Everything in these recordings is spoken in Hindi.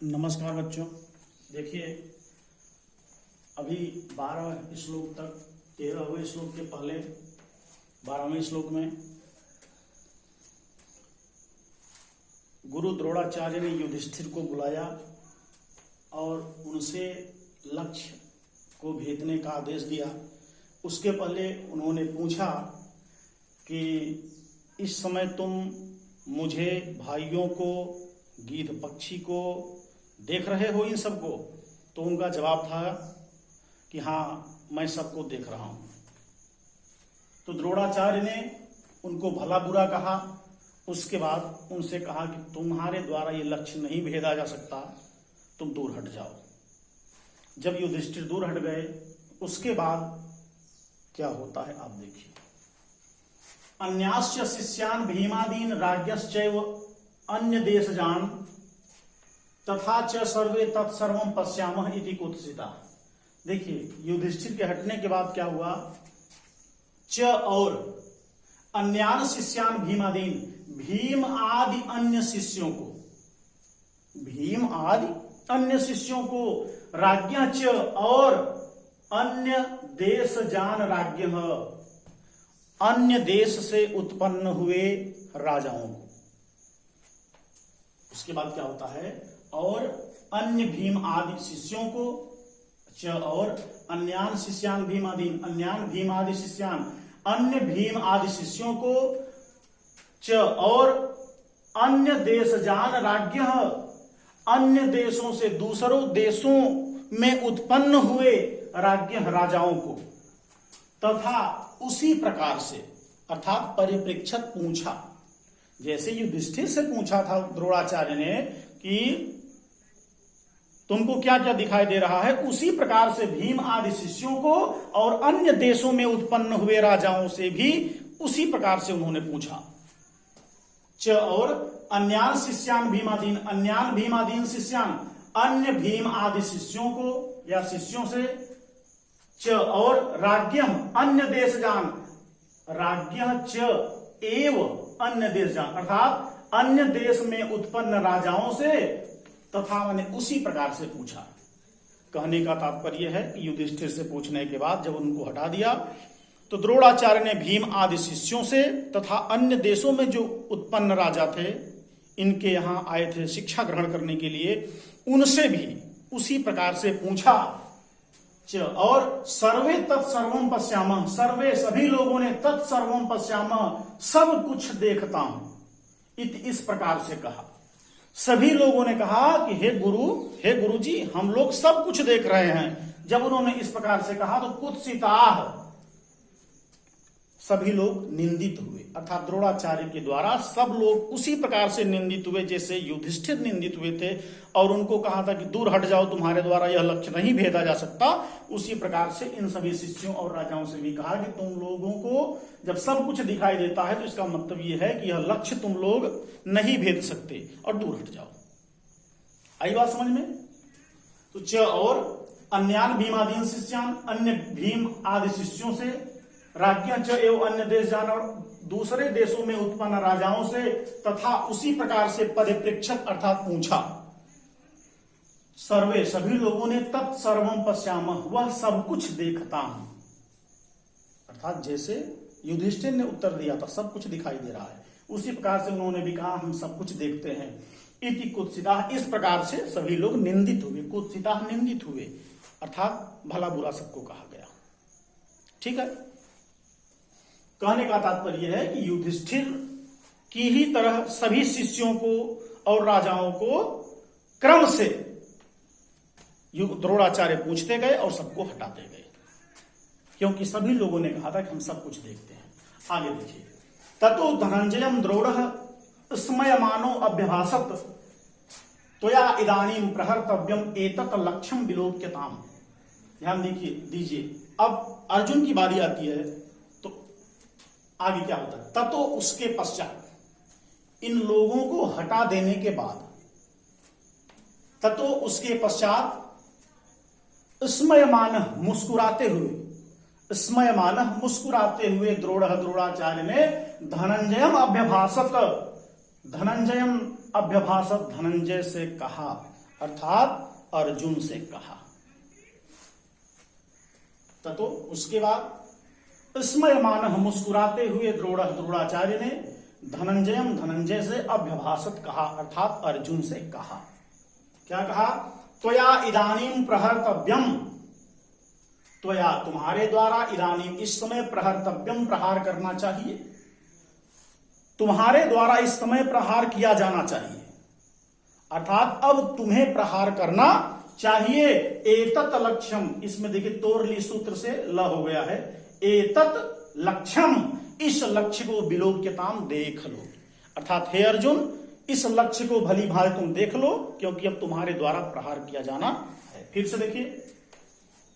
नमस्कार बच्चों। देखिए, अभी 12 श्लोक तक 13वें श्लोक के पहले 12वें श्लोक में गुरु द्रोणाचार्य ने युधिष्ठिर को बुलाया और उनसे लक्ष्य को भेदने का आदेश दिया। उसके पहले उन्होंने पूछा कि इस समय तुम मुझे, भाइयों को, गीध पक्षी को देख रहे हो, इन सबको? तो उनका जवाब था कि हाँ, मैं सबको देख रहा हूं। तो द्रोणाचार्य ने उनको भला बुरा कहा। उसके बाद उनसे कहा कि तुम्हारे द्वारा ये लक्ष्य नहीं भेदा जा सकता, तुम दूर हट जाओ। जब युधिष्ठिर दूर हट गए, उसके बाद क्या होता है आप देखिए। अन्याश्च शिष्यान् भीमादीन राज्ञश्चैव अन्य देशजान तथा च सर्वे तत्सर्वं पश्यामः इति कुत्सिता। देखिए, युधिष्ठिर के हटने के बाद क्या हुआ। च और अन्यान शिष्यान भीमादीन, भीम आदि अन्य शिष्यों को, भीम आदि अन्य शिष्यों को, राज्ञ च और अन्य देश जान राज्ञ, अन्य देश से उत्पन्न हुए राजाओं को। उसके बाद क्या होता है, और अन्य भीम आदि शिष्यों को, च और अन्यान शिष्यान भीमादीन, अन्यान भीम आदि शिष्यान, अन्य भीम आदि शिष्यों को, च और अन्य देश जान राज्ञ, अन्य देशों से दूसरों देशों में उत्पन्न हुए राज्ञ राजाओं को, तथा उसी प्रकार से, अर्थात परिप्रेक्षक पूछा, जैसे युधिष्ठिर से पूछा था द्रोणाचार्य ने कि तुमको क्या क्या दिखाई दे रहा है, उसी प्रकार से भीम आदि शिष्यों को और अन्य देशों में उत्पन्न हुए राजाओं से भी उसी प्रकार से उन्होंने पूछा। च और अन्यान शिष्यान भीमादीन, अन्यान भीमादीन शिष्यान, अन्य भीम आदि शिष्यों को या शिष्यों से, च और राज्ञम अन्य देश जान, राज्ञ च एव अन्य देश जान, अर्थात अन्य देश में उत्पन्न राजाओं से, तथा मैंने उसी प्रकार से पूछा। कहने का तात्पर्य है कि युधिष्ठिर से पूछने के बाद जब उनको हटा दिया, तो द्रोणाचार्य ने भीम आदि शिष्यों से तथा अन्य देशों में जो उत्पन्न राजा थे, इनके यहां आए थे शिक्षा ग्रहण करने के लिए, उनसे भी उसी प्रकार से पूछा। और सर्वे तत्सर्वम पश्यामः, सर्वे सभी लोगों ने तत्सर्वम पश्यामः, सब कुछ देखता हूं, इस प्रकार से कहा। सभी लोगों ने कहा कि हे गुरु जी, हम लोग सब कुछ देख रहे हैं। जब उन्होंने इस प्रकार से कहा तो कुत्सिताः, सभी लोग निंदित हुए, अर्थात द्रोणाचार्य के द्वारा सब लोग उसी प्रकार से निंदित हुए जैसे युधिष्ठिर निंदित हुए थे, और उनको कहा था कि दूर हट जाओ, तुम्हारे द्वारा यह लक्ष्य नहीं भेदा जा सकता। उसी प्रकार से इन सभी शिष्यों और राजाओं से भी कहा कि तुम लोगों को जब सब कुछ दिखाई देता है तो इसका मतलब यह है कि यह लक्ष्य तुम लोग नहीं भेद सकते और दूर हट जाओ। आई बात समझ में? तो च और अन्यान भीमादीन शिष्यान, अन्य भीम आदि शिष्यों से, राज्ञ च एवं अन्य देश जान, और दूसरे देशों में उत्पन्न राजाओं से, तथा उसी प्रकार से परिप्रेक्षक अर्थात पूछा। सर्वे सभी लोगों ने तत्सर्वम पश्यामः, वह सब कुछ देखता हूं, अर्थात जैसे युधिष्ठिर ने उत्तर दिया था सब कुछ दिखाई दे रहा है, उसी प्रकार से उन्होंने भी कहा हम सब कुछ देखते हैं। इति कुत्सिता, इस प्रकार से सभी लोग निंदित हुए, कुत्सिता निंदित हुए, अर्थात भला बुरा सबको कहा गया। ठीक है। कहने का तात्पर्य है कि युधिष्ठिर की ही तरह सभी शिष्यों को और राजाओं को क्रम से द्रोणाचार्य पूछते गए और सबको हटाते गए, क्योंकि सभी लोगों ने कहा था कि हम सब कुछ देखते हैं। आगे देखिए। ततो धनंजयम द्रोणः स्मयमानो अभ्यभाषत त्वया इदानीं प्रहर्तव्यम एतत् लक्ष्यम विलोक्यताम। ध्यान दीजिए, अब अर्जुन की बारी आती है तो आगे क्या होता है। ततो उसके पश्चात, इन लोगों को हटा देने के बाद, ततो उसके पश्चात, स्मयमान मुस्कुराते हुए, स्मयमान मुस्कुराते हुए द्रोणाचार्य ने धनंजयम अभ्यभाषत, धनंजयम अभ्यभाषत, धनंजय से कहा, अर्थात अर्जुन से कहा। ततो उसके बाद स्मयमानः मुस्कुराते हुए द्रोणाचार्य ने धनंजय से अभ्यभाषत कहा, अर्थात अर्जुन से कहा। क्या कहा? त्वया इदानीं प्रहर्तव्यम, त्वया तुम्हारे द्वारा, इदानीं इस समय, प्रहर्तव्यम प्रहार करना चाहिए, तुम्हारे द्वारा इस समय प्रहार किया जाना चाहिए, अर्थात अब तुम्हें प्रहार करना चाहिए। एतत् लक्ष्यम, इसमें देखिए तोरली सूत्र से ल हो गया है। एतत् लक्ष्यम, इस लक्ष्य को विलोक्यताम देख लो, अर्थात हे अर्जुन इस लक्ष्य को भली भांति तुम देख लो, क्योंकि अब तुम्हारे द्वारा प्रहार किया जाना है। फिर से देखिए,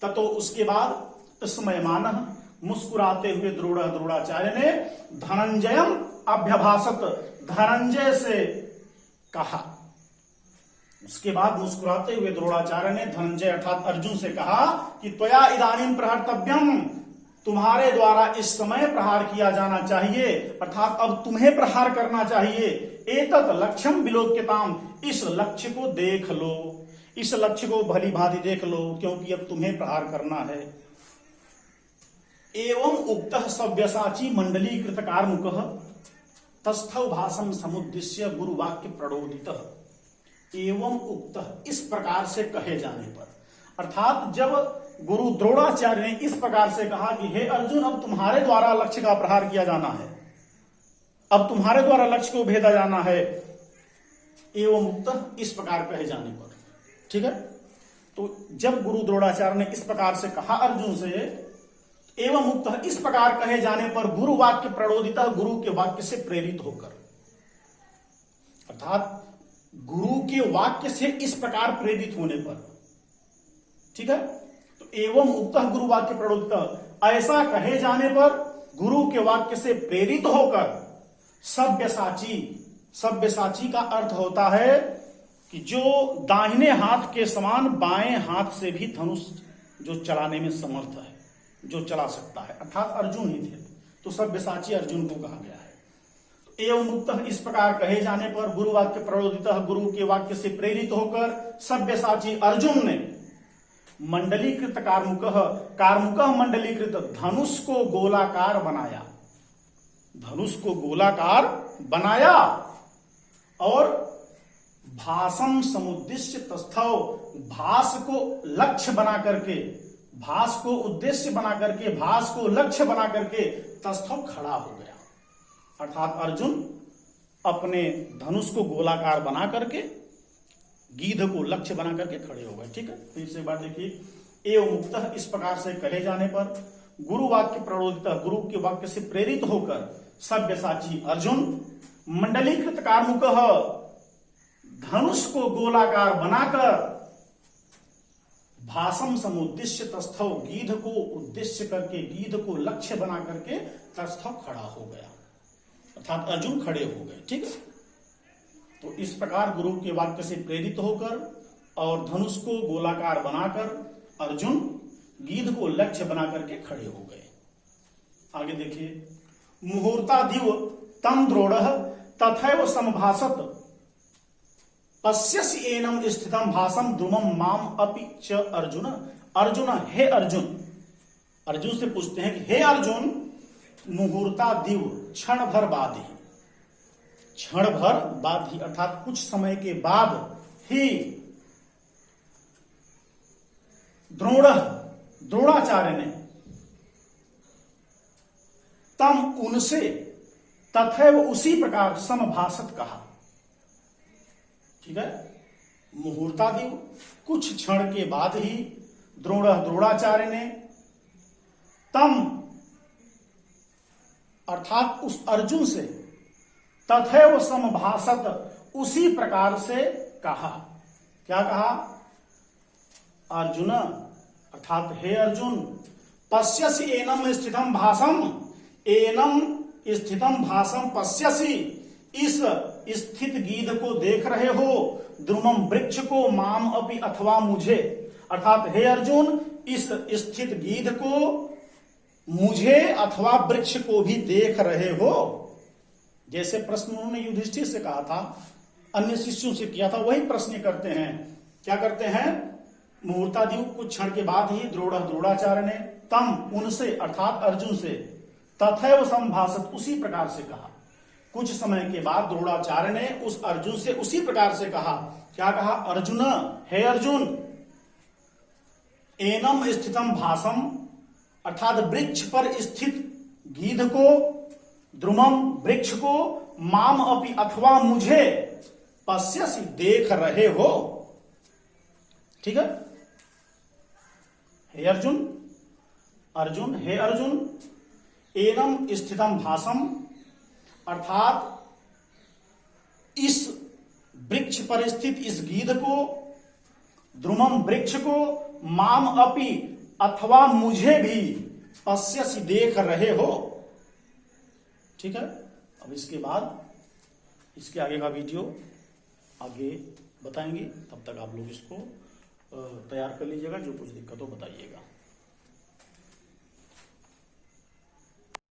ततो उसके बाद स्मयमानः, मुस्कुराते हुए द्रोणाचार्य ने धनंजयम अभ्यभाषत, धनंजय से कहा। उसके बाद मुस्कुराते हुए द्रोणाचार्य ने धनंजय अर्थात अर्जुन से कहा कि त्वया इदानीं प्रहर्तव्यम, तुम्हारे द्वारा इस समय प्रहार किया जाना चाहिए, अर्थात अब तुम्हें प्रहार करना चाहिए। एतत् लक्ष्यम विलोक्यताम, इस लक्ष्य को देख लो, इस लक्ष्य को भली भांति देख लो, क्योंकि अब तुम्हें प्रहार करना है। एवं उक्तः सव्यसाची मंडलीकृत कार्मुकः तस्थौ भाषं समुद्दिश्य गुरुवाक्य प्रणोदितः। एवं उक्तः, इस प्रकार से कहे जाने पर, अर्थात जब गुरु द्रोणाचार्य ने इस प्रकार से कहा कि हे अर्जुन अब तुम्हारे द्वारा लक्ष्य का प्रहार किया जाना है, अब तुम्हारे द्वारा लक्ष्य को भेदा जाना है, एवं उक्तः, इस प्रकार कहे जाने पर, ठीक है। तो जब गुरु द्रोणाचार्य ने इस प्रकार से कहा अर्जुन से, एवं मुक्त, इस प्रकार कहे जाने पर गुरु वाक्य प्रणोदित, गुरु के वाक्य से प्रेरित होकर, अर्थात गुरु के वाक्य से इस प्रकार प्रेरित होने पर, ठीक है। तो एवं उक्त गुरु वाक्य प्रणोदित, ऐसा कहे जाने पर गुरु के वाक्य से प्रेरित होकर सव्यसाची, सव्यसाची का अर्थ होता है कि जो दाहिने हाथ के समान बाएं हाथ से भी धनुष जो चलाने में समर्थ है, जो चला सकता है, अर्थात अर्जुन ही थे, तो सव्यसाची अर्जुन को कहा गया है। एवं मुक्त, इस प्रकार कहे जाने पर गुरु वाक्य प्रणोदित, गुरु के वाक्य से प्रेरित होकर सव्यसाची अर्जुन ने मंडलीकृत कार्मुकः मंडलीकृत, धनुष को गोलाकार बनाया, धनुष को गोलाकार बनाया, और भासम समुद्दिश्य तस्थौ, भास को लक्ष्य बना करके, भास को उद्देश्य बना करके, भास को लक्ष्य बना करके तस्थौ खड़ा हो गया, अर्थात अर्जुन अपने धनुष को गोलाकार बना करके, गीध को लक्ष्य बना करके खड़े हो गए, ठीक है। फिर से बात देखिए, एवं मुक्त, इस प्रकार से कहे जाने पर गुरु वाक्य प्रणोदित, गुरु के वाक्य से प्रेरित होकर सव्यसाची अर्जुन मंडलीकृत कार्मुकः, धनुष को गोलाकार बनाकर, भाषम समुद्दिश्य तस्थौ, गीध को उद्देश्य करके, गीध को लक्ष्य बना करके तस्थौ खड़ा हो गया, अर्थात अर्जुन खड़े हो गए, ठीक है। तो इस प्रकार गुरु के वाक्य से प्रेरित होकर और धनुष को गोलाकार बनाकर अर्जुन गीध को लक्ष्य बना करके खड़े हो गए। आगे देखिए, मुहूर्तादिव तम द्रोणः तथैव समभासत पश्यसि एनम स्थितम भासम द्रुमम माम अपि च अर्जुन। अर्जुन, हे अर्जुन, अर्जुन से पूछते हैं कि हे अर्जुन, मुहूर्तादिव, क्षण भर बाद ही, क्षण भर बाद ही अर्थात कुछ समय के बाद ही, द्रोणाचार्य ने तम उनसे, तथैव उसी प्रकार, समभाषत कहा, ठीक है। मुहूर्तादिव, कुछ क्षण के बाद ही, द्रोणाचार्य ने तम अर्थात उस अर्जुन से, तथैव समभाषत, उसी प्रकार से कहा। क्या कहा? अर्जुन अर्थात हे अर्जुन, पश्यसि एनम स्थितम भासम, एनम स्थितम भासम पश्यसि, इस स्थित गीध को देख रहे हो, द्रुमम वृक्ष को, माम अपि अथवा मुझे, अर्थात हे अर्जुन इस स्थित गीध को, मुझे अथवा वृक्ष को भी देख रहे हो। जैसे प्रश्न उन्होंने युधिष्ठिर से कहा था, अन्य शिष्यों से किया था, वही प्रश्न करते हैं क्या करते हैं, मुहूर्तादि कुछ क्षण के बाद ही द्रोणाचार्य ने तम उनसे अर्थात अर्जुन से तथैव संभाषत उसी प्रकार से कहा। कुछ समय के बाद द्रोणाचार्य ने उस अर्जुन से उसी प्रकार से कहा। क्या कहा, अर्जुन, हे अर्जुन, एनम स्थितम भासम अर्थात वृक्ष पर स्थित गीध को, द्रुमम वृक्ष को, माम अपि अथवा मुझे, पश्यसि देख रहे हो। ठीक है, हे अर्जुन, अर्जुन, हे अर्जुन, एनम स्थितम भासम अर्थात इस वृक्ष पर स्थित इस गीध को, द्रुमम वृक्ष को, माम अपि अथवा मुझे भी, पश्यसि देख रहे हो। ठीक है, अब इसके बाद इसके आगे का वीडियो आगे बताएंगे, तब तक आप लोग इसको तैयार कर लीजिएगा, जो कुछ दिक्कत हो बताइएगा।